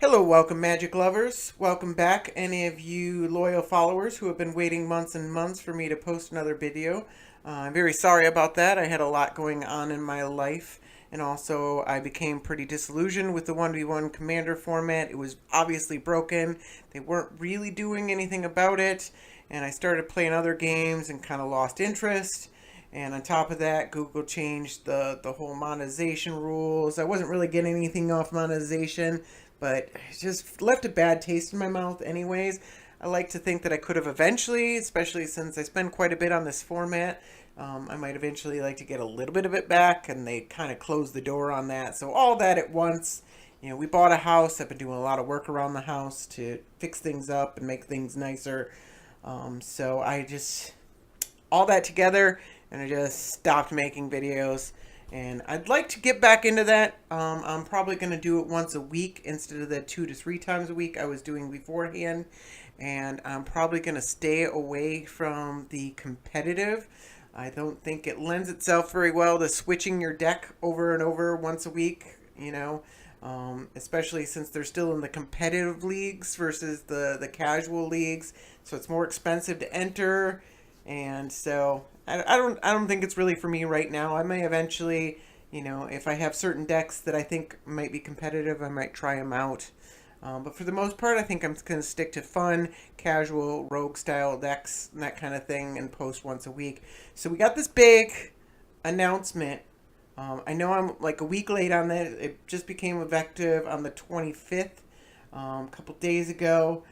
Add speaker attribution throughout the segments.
Speaker 1: Hello, welcome, Magic lovers. Welcome back, any of you loyal followers who have been waiting months and months for me to post another video. I'm very sorry about that. I had a lot going on in my life, and also I became pretty disillusioned with the 1v1 Commander format. It was obviously broken. They weren't really doing anything about it, and I started playing other games and kind of lost interest. And on top of that, Google changed the whole monetization rules. I wasn't really getting anything off monetization, but it just left a bad taste in my mouth anyways. I like to think that I could have eventually, especially since I spend quite a bit on this format, I might eventually like to get a little bit of it back, and they kind of closed the door on that. So all that at once, we bought a house. I've been doing a lot of work around the house to fix things up and make things nicer. So I just all that together, and I just stopped making videos. And I'd like to get back into that. I'm probably going to do it once a week instead of the 2 to 3 times a week I was doing beforehand. And I'm probably going to stay away from the competitive. I don't think it lends itself very well to switching your deck over and over once a week, especially since they're still in the competitive leagues versus the casual leagues. So it's more expensive to enter, and so I don't think it's really for me right now. I may eventually, if I have certain decks that I think might be competitive, I might try them out. But for the most part, I think I'm going to stick to fun, casual, rogue style decks and that kind of thing, and post once a week. So we got this big announcement. I know I'm like a week late on that. It just became effective on the 25th, a couple days ago.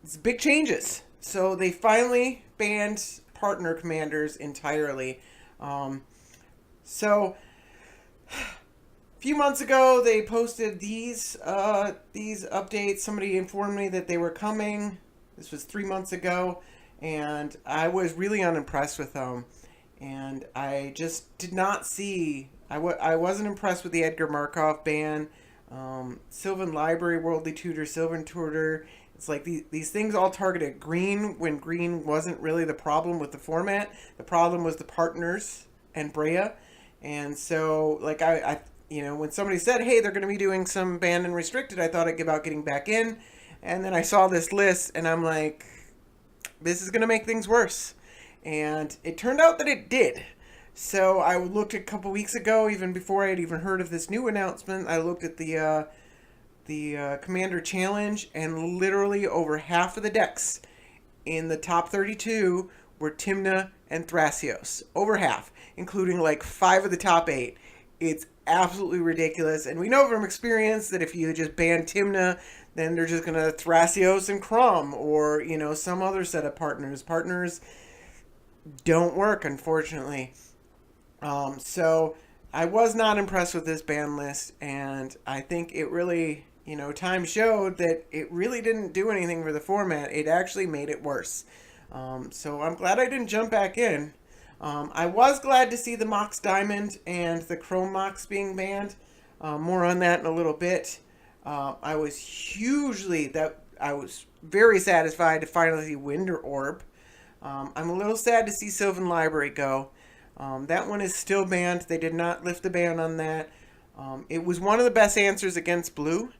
Speaker 1: It's big changes. So they finally banned partner commanders entirely. So a few months ago, they posted these updates. Somebody informed me that they were coming. This was 3 months ago, and I was really unimpressed with them. And I just did not see. I wasn't impressed with the Edgar Markov ban. Sylvan Library, Worldly Tutor, Sylvan Tutor. It's like these things all targeted green when green wasn't really the problem with the format. The problem was the partners and Brea. And so, like, when somebody said, hey, they're going to be doing some banned and restricted, I thought about getting back in. And then I saw this list, and I'm like, this is going to make things worse. And it turned out that it did. So I looked a couple weeks ago, even before I had even heard of this new announcement. I looked at the Commander Challenge, and literally over half of the decks in the top 32 were Tymna and Thrasios. Over half, including like 5 of the top 8. It's absolutely ridiculous. And we know from experience that if you just ban Tymna, then they're just going to Thrasios and Crom, or, some other set of partners. Partners don't work, unfortunately. So I was not impressed with this ban list, and I think it really, time showed that it really didn't do anything for the format. It actually made it worse. So I'm glad I didn't jump back in. I was glad to see the Mox Diamond and the Chrome Mox being banned. More on that in a little bit. I was very satisfied to finally see Winder Orb. I'm a little sad to see Sylvan Library go. That one is still banned. They did not lift the ban on that. It was one of the best answers against blue.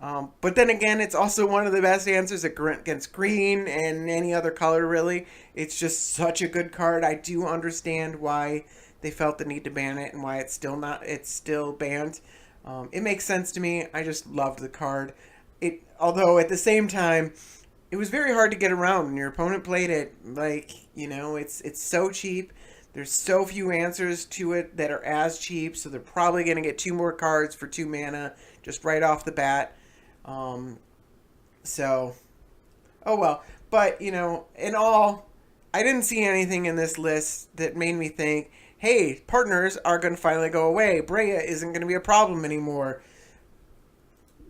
Speaker 1: But then again, it's also one of the best answers against green and any other color, really. It's just such a good card. I do understand why they felt the need to ban it and why it's still banned. It makes sense to me. I just loved the card. Although at the same time, it was very hard to get around when your opponent played it. It's so cheap. There's so few answers to it that are as cheap, so they're probably going to get 2 more cards for 2 mana just right off the bat. So, oh well. But, in all, I didn't see anything in this list that made me think, hey, partners are going to finally go away. Brea isn't going to be a problem anymore.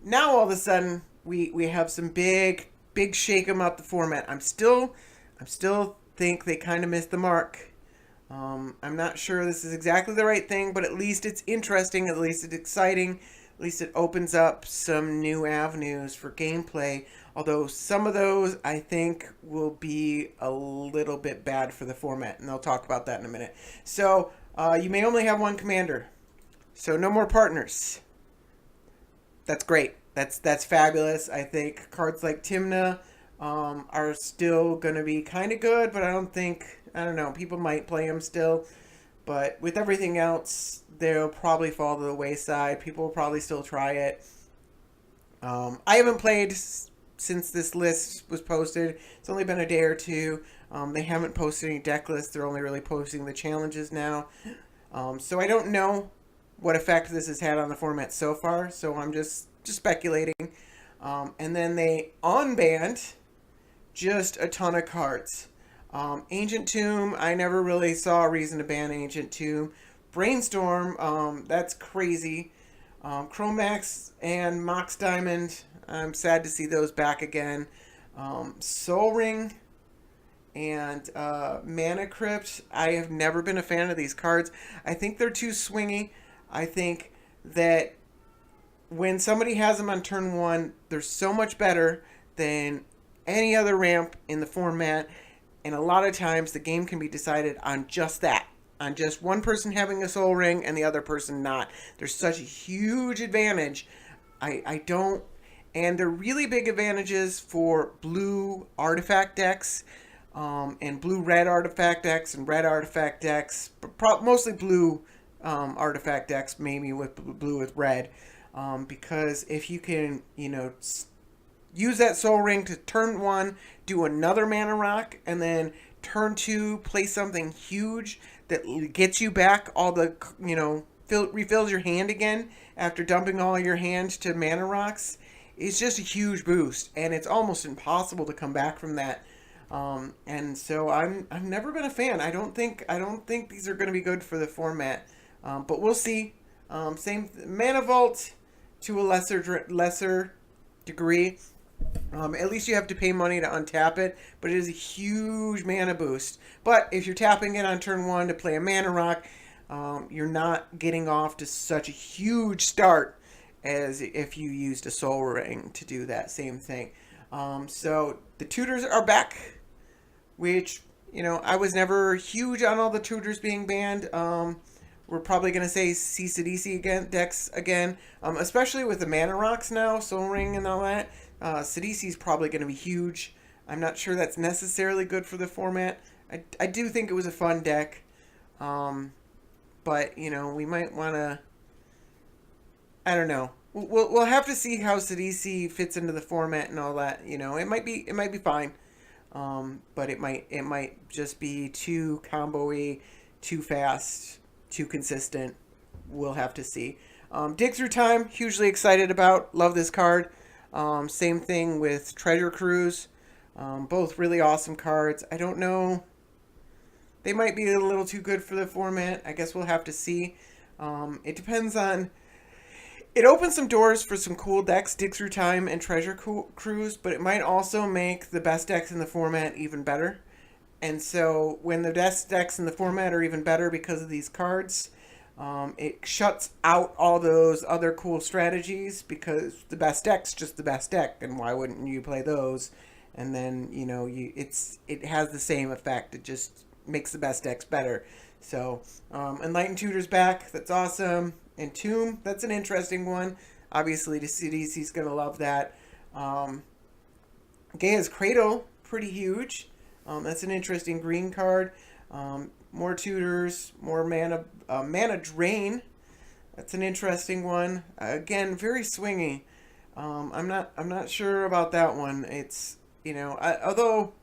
Speaker 1: Now, all of a sudden, we have some big shake 'em up the format. I'm still think they kind of missed the mark. I'm not sure this is exactly the right thing, but at least it's interesting, at least it's exciting, at least it opens up some new avenues for gameplay, although some of those I think will be a little bit bad for the format, and I'll talk about that in a minute. So, you may only have one commander, so no more partners. that's great. That's fabulous. I think cards like Timna are still going to be kind of good, but I don't know, people might play them still. But with everything else, they'll probably fall to the wayside. People will probably still try it. I haven't played since this list was posted. It's only been a day or two. They haven't posted any deck lists. They're only really posting the challenges now. So I don't know what effect this has had on the format so far. So I'm just speculating. And then they unbanned just a ton of cards. Ancient Tomb, I never really saw a reason to ban Ancient Tomb. Brainstorm, that's crazy. Chromax and Mox Diamond, I'm sad to see those back again. Soul Ring and Mana Crypt, I have never been a fan of these cards. I think they're too swingy. I think that when somebody has them on turn one, they're so much better than any other ramp in the format. And a lot of times the game can be decided on just that. On just one person having a soul ring and the other person not. There's such a huge advantage. I don't... And they're really big advantages for blue artifact decks, and blue-red artifact decks and red artifact decks. But mostly blue artifact decks, maybe with blue with red. Because if you can, use that soul ring to turn one, do another mana rock, and then turn two, play something huge that gets you back all the, refills your hand again after dumping all your hand to mana rocks. It's just a huge boost, and it's almost impossible to come back from that. And so I've never been a fan. I don't think these are going to be good for the format, but we'll see. Same Mana Vault to a lesser degree. At least you have to pay money to untap it, but it is a huge mana boost. But if you're tapping it on turn one to play a mana rock, you're not getting off to such a huge start as if you used a soul ring to do that same thing. So the tutors are back, which, I was never huge on all the tutors being banned. We're probably going to say CCDC decks again, especially with the mana rocks now, soul ring and all that. Sidisi is probably going to be huge. I'm not sure that's necessarily good for the format. I do think it was a fun deck. But, we might want to... I don't know. We'll have to see how Sidisi fits into the format and all that. It might be fine. But it might just be too combo-y, too fast, too consistent. We'll have to see. Dig Through Time, hugely excited about. Love this card. Same thing with Treasure Cruise. Both really awesome cards. I don't know. They might be a little too good for the format. I guess we'll have to see. It depends on... It opens some doors for some cool decks, Dig Through Time and Treasure Cruise, but it might also make the best decks in the format even better. And so when the best decks in the format are even better because of these cards, it shuts out all those other cool strategies because the best deck's just the best deck, and why wouldn't you play those? And then, it has the same effect. It just makes the best decks better. So, Enlightened Tutor's back. That's awesome. And Tomb, that's an interesting one. Obviously, the CDC's going to love that. Gaia's Cradle, pretty huge. That's an interesting green card. More tutors, more mana drain. That's an interesting one. Again, very swingy. I'm not sure about that one. It's although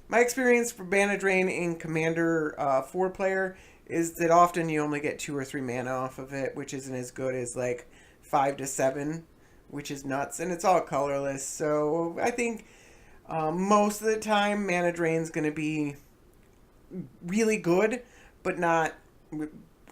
Speaker 1: my experience for mana drain in Commander 4-player is that often you only get 2 or 3 mana off of it, which isn't as good as like 5 to 7, which is nuts, and it's all colorless. So I think most of the time mana drain's going to be really good, but not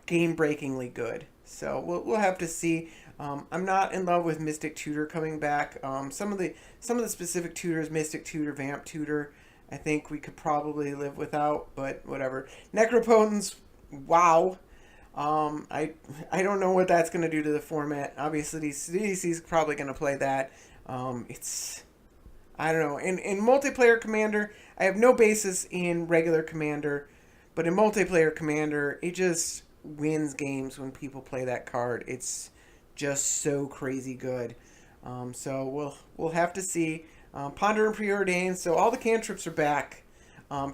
Speaker 1: game-breakingly good. So we'll have to see. I'm not in love with Mystic Tutor coming back. Some of the specific tutors, Mystic Tutor, Vamp Tutor, I think we could probably live without, but whatever. Necropotence, wow. I don't know what that's going to do to the format. Obviously, CDC's probably going to play that. I don't know. In multiplayer Commander, I have no basis in regular Commander, but in multiplayer Commander, it just wins games when people play that card. It's just so crazy good. So we'll have to see. Ponder and Preordain. So all the cantrips are back.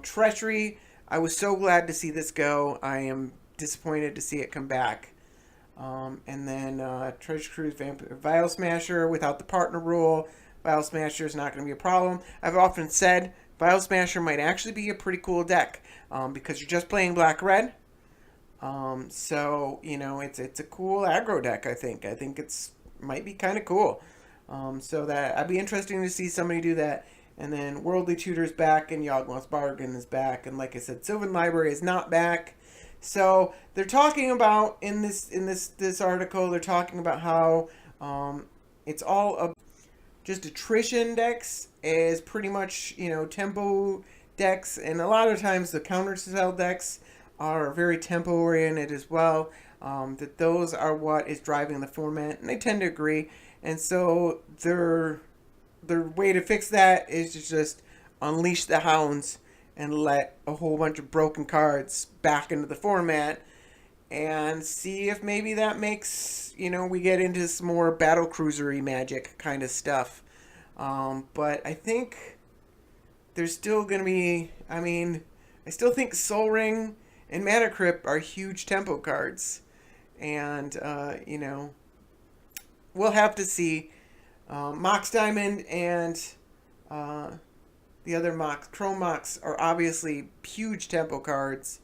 Speaker 1: Treachery. I was so glad to see this go. I am disappointed to see it come back. And then Treasure Cruise Vampire Vial Smasher without the partner rule. Vial Smasher is not going to be a problem. I've often said Vial Smasher might actually be a pretty cool deck because you're just playing black-red. So you know it's a cool aggro deck. I think it's might be kind of cool. So that I'd be interesting to see somebody do that. And then Worldly Tutor's back and Yawgmoth's Bargain is back. And like I said, Sylvan Library is not back. So they're talking about in this article. They're talking about how it's all just attrition decks is pretty much tempo decks, and a lot of times the counter spell decks are very tempo oriented as well. That those are what is driving the format, and I tend to agree. And so their way to fix that is to just unleash the hounds and let a whole bunch of broken cards back into the format and see if maybe that makes, we get into some more battle cruisery magic kind of stuff. But I think there's still going to be, I still think Sol Ring and Mana Crypt are huge tempo cards. And, we'll have to see. Mox Diamond and the other Mox, Chrome Mox, are obviously huge tempo cards.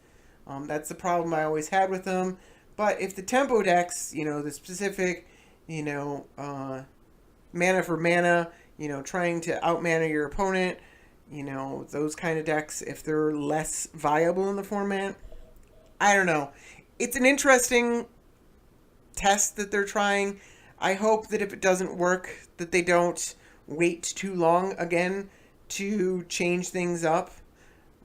Speaker 1: That's the problem I always had with them. But if the tempo decks, the specific, mana for mana, trying to outmana your opponent, those kind of decks, if they're less viable in the format, I don't know. It's an interesting test that they're trying. I hope that if it doesn't work, that they don't wait too long again to change things up.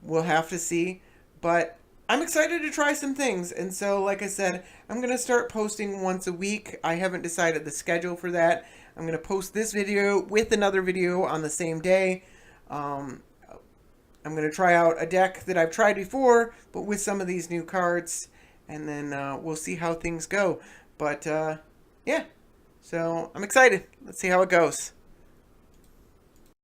Speaker 1: We'll have to see. But I'm excited to try some things. And so, like I said, I'm going to start posting once a week. I haven't decided the schedule for that. I'm going to post this video with another video on the same day. I'm going to try out a deck that I've tried before, but with some of these new cards. And then we'll see how things go. But, yeah. So I'm excited. Let's see how it goes.